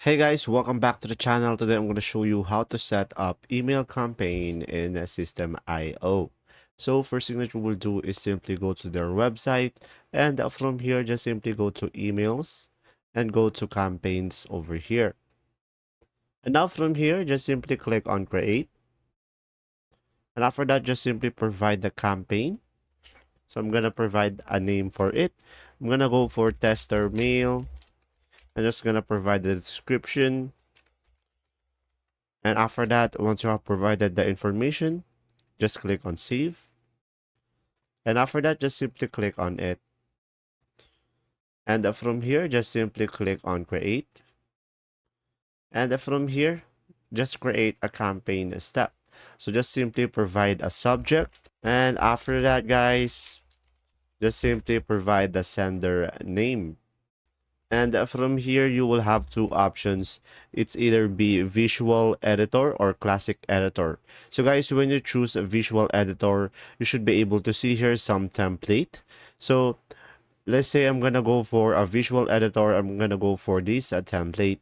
Hey guys, welcome back to the channel. Today I'm going to show you how to set up email campaign in System IO. So first thing that you will do is simply go to their website, and from here just simply go to emails and go to campaigns over here. And now from here just simply click on create, and after that just simply provide the campaign. So I'm going to provide a name for it. I'm going to go for tester mail. I'm just going to provide the description. And after that, once you have provided the information, just click on save. And after that, just simply click on it. And from here, just simply click on create. And from here, just create a campaign step. So just simply provide a subject. And after that, guys, just simply provide the sender name. And from here, you will have two options. It's either be visual editor or classic editor. So guys, when you choose a visual editor, you should be able to see here some template. So let's say I'm going to go for a visual editor. I'm going to go for this template.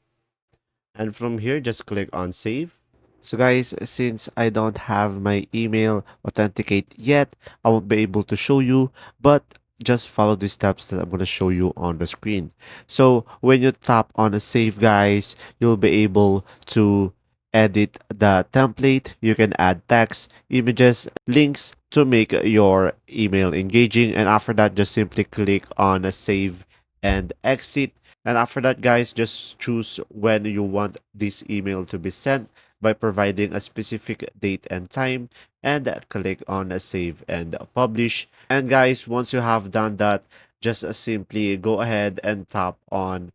And from here, just click on save. So guys, since I don't have my email authenticate yet, I won't be able to show you, but just follow the steps that I'm going to show you on the screen. So when you tap on the save, guys, you'll be able to edit the template. You can add text, images, links to make your email engaging. And after that, just simply click on a save and exit. And after that, guys, just choose when you want this email to be sent by providing a specific date and time, and click on save and publish. And guys, once you have done that, just simply go ahead and tap on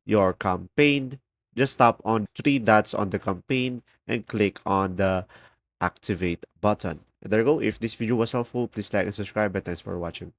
your campaign. Just tap on three dots on the campaign and click on the activate button. There you go. If this video was helpful, please like and subscribe, and thanks for watching.